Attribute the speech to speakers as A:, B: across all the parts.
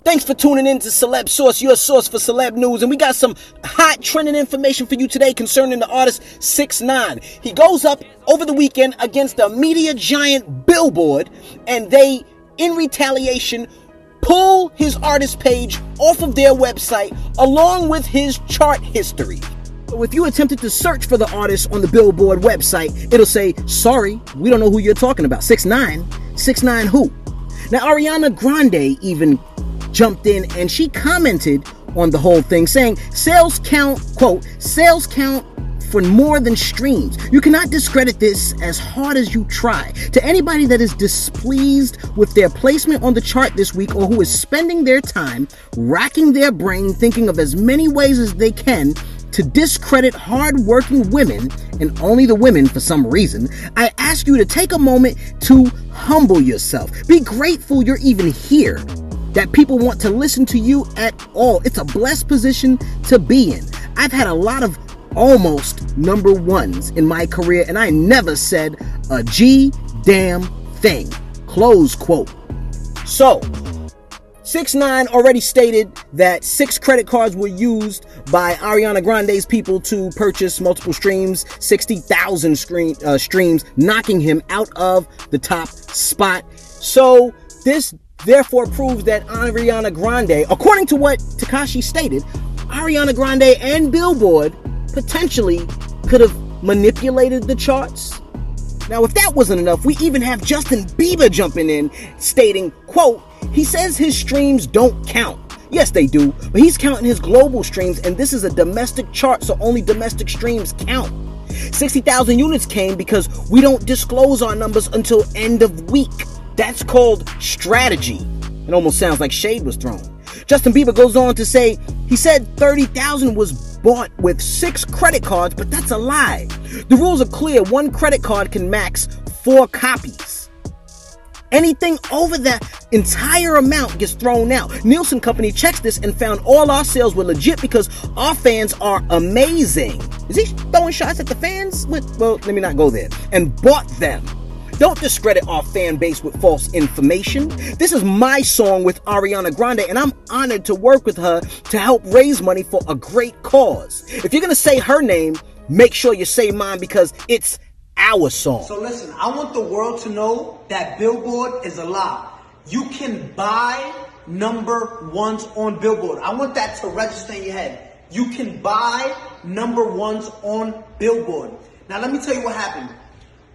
A: Thanks for tuning in to Celeb Source, your source for celeb news. And we got some hot trending information for you today concerning the artist 6ix9ine. He goes up over the weekend against the media giant Billboard, and they, in retaliation, pull his artist page off of their website along with his chart history. So if you attempted to search for the artist on the Billboard website, it'll say, sorry, we don't know who you're talking about. 6ix9ine? 6ix9ine who? Now, Ariana Grande even jumped in and she commented on the whole thing, saying sales count, quote, sales count for more than streams. You cannot discredit this as hard as you try. To anybody that is displeased with their placement on the chart this week, or who is spending their time racking their brain thinking of as many ways as they can to discredit hard-working women, and only the women for some reason, I ask you to take a moment to humble yourself. Be grateful you're even here, that people want to listen to you at all. It's a blessed position to be in. I've had a lot of almost number ones in my career, and I never said a G-damn thing. Close quote. So, 6ix9ine already stated that 6 credit cards were used by Ariana Grande's people to purchase multiple streams, 60,000 streams, knocking him out of the top spot. So, this therefore proves that Ariana Grande, according to what Tekashi stated, Ariana Grande and Billboard potentially could have manipulated the charts. Now, if that wasn't enough, we even have Justin Bieber jumping in, stating, quote, he says his streams don't count. Yes, they do, but he's counting his global streams, and this is a domestic chart, so only domestic streams count. 60,000 units came because we don't disclose our numbers until end of week. That's called strategy. It almost sounds like shade was thrown. Justin Bieber goes on to say, he said 30,000 was bought with 6 credit cards, but that's a lie. The rules are clear. 1 credit card can max 4 copies. Anything over that entire amount gets thrown out. Nielsen Company checks this and found all our sales were legit because our fans are amazing. Is he throwing shots at the fans? Well, let me not go there. And bought them. Don't discredit our fan base with false information. This is my song with Ariana Grande, and I'm honored to work with her to help raise money for a great cause. If you're going to say her name, make sure you say mine because it's our song.
B: So listen, I want the world to know that Billboard is a lie. You can buy number ones on Billboard. I want that to register in your head. You can buy number ones on Billboard. Now let me tell you what happened.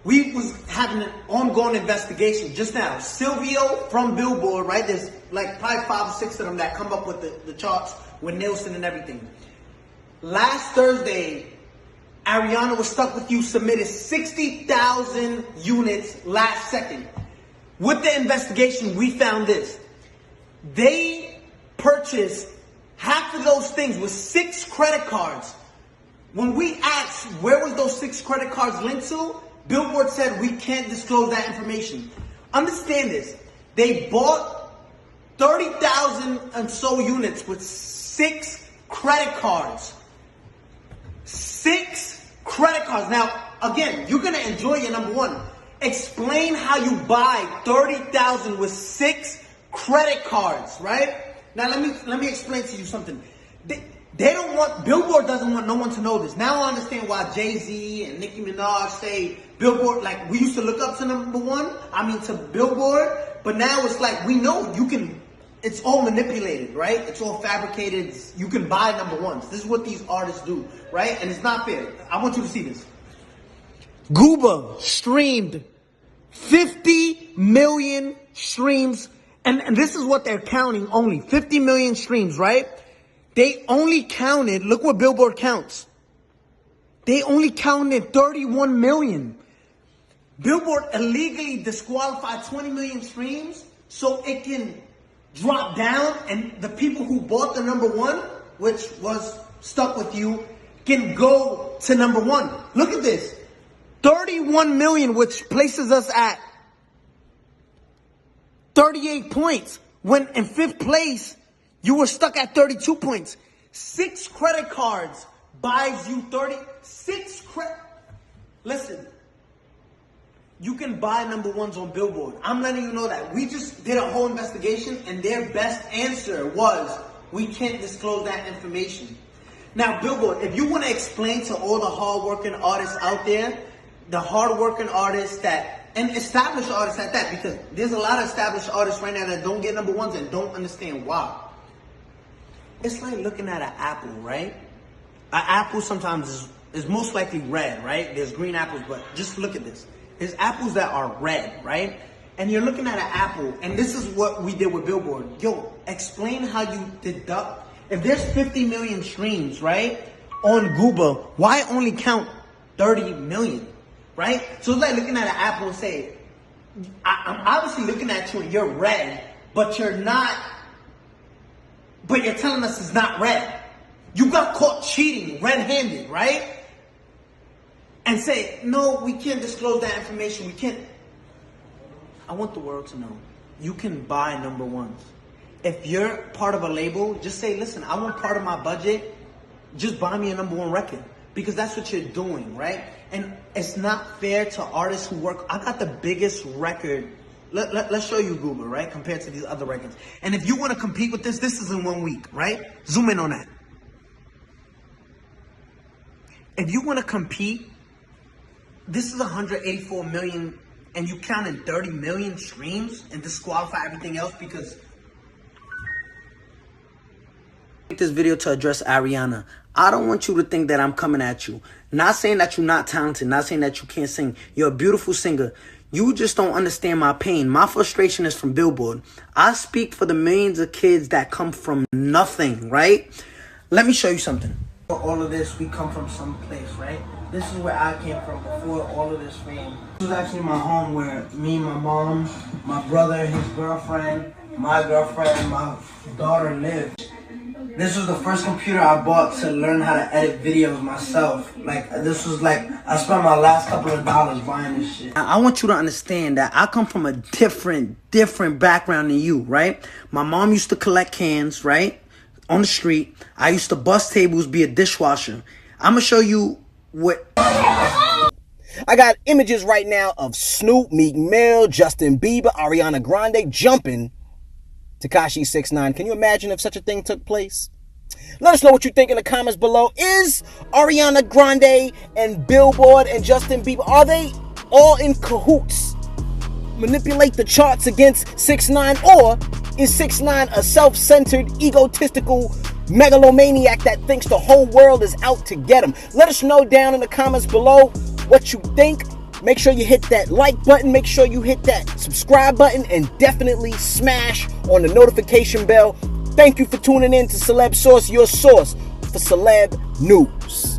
B: We was having an ongoing investigation just now. Silvio from Billboard, right? There's like probably 5 or 6 of them that come up with the charts with Nielsen and everything. Last Thursday, Ariana Was Stuck With You submitted 60,000 units last second. With the investigation, we found this. They purchased half of those things with 6 credit cards. When we asked where was those 6 credit cards linked to, Billboard said we can't disclose that information. Understand this. They bought 30,000 and so units with 6 credit cards. 6 credit cards. Now, again, you're going to enjoy your number one. Explain how you buy 30,000 with 6 credit cards, right? Now, let me explain to you something. They don't want, Billboard doesn't want no one to know this. Now I understand why Jay-Z and Nicki Minaj say Billboard, like we used to look up to number one, to Billboard, but now it's like we know you can, it's all manipulated, right? It's all fabricated. You can buy number ones. This is what these artists do, right? And it's not fair. I want you to see this. Gooba streamed 50 million streams, and this is what they're counting only, 50 million streams, right? They only counted, look what Billboard counts. They only counted 31 million. Billboard illegally disqualified 20 million streams so it can drop down and the people who bought the number one, which was Stuck With You, can go to number one. Look at this. 31 million, which places us at 38 points. When in 5th place, you were stuck at 32 points. 6 credit cards buys you 36 credit. Listen, you can buy number ones on Billboard. I'm letting you know that. We just did a whole investigation and their best answer was, we can't disclose that information. Now, Billboard, if you want to explain to all the hard-working artists out there, the hard-working artists that, and established artists at that, because there's a lot of established artists right now that don't get number ones and don't understand why. It's like looking at an apple, right? An apple sometimes is most likely red, right? There's green apples, but just look at this. There's apples that are red, right? And you're looking at an apple, and this is what we did with Billboard. Yo, explain how you deduct. If there's 50 million streams, right, on Google, why only count 30 million, right? So it's like looking at an apple and say, I'm obviously looking at you and you're red, but you're not, but you're telling us it's not red. You got caught cheating red-handed, right? And say, no, we can't disclose that information. We can't. I want the world to know. You can buy number ones. If you're part of a label, just say, listen, I want part of my budget. Just buy me a number one record. Because that's what you're doing, right? And it's not fair to artists who work. I got the biggest record. Let's show you Google, right? Compared to these other records. And if you want to compete with this is in 1 week, right? Zoom in on that. If you want to compete, this is 184 million, and you counted 30 million streams and disqualify everything else because...
A: This video to address Ariana. I don't want you to think that I'm coming at you. Not saying that you're not talented, not saying that you can't sing. You're a beautiful singer. You just don't understand my pain. My frustration is from Billboard. I speak for the millions of kids that come from nothing, right? Let me show you something.
B: For all of this, we come from some place, right? This is where I came from before all of this fame. This was actually my home where me, my mom, my brother, his girlfriend, my girlfriend, my daughter lived. This was the first computer I bought to learn how to edit videos myself. Like, this was like, I spent my last couple of dollars buying this shit.
A: I want you to understand that I come from a different background than you, right? My mom used to collect cans, right? On the street. I used to bust tables, be a dishwasher. I'm going to show you what... I got images right now of Snoop, Meek Mill, Justin Bieber, Ariana Grande jumping Tekashi 6ix9ine. Can you imagine if such a thing took place? Let us know what you think in the comments below. Is Ariana Grande and Billboard and Justin Bieber, are they all in cahoots? Manipulate the charts against 6ix9ine, or is 6ix9ine a self-centered, egotistical megalomaniac that thinks the whole world is out to get him? Let us know down in the comments below what you think. Make sure you hit that like button, make sure you hit that subscribe button, and definitely smash on the notification bell. Thank you for tuning in to Celeb Source, your source for celeb news.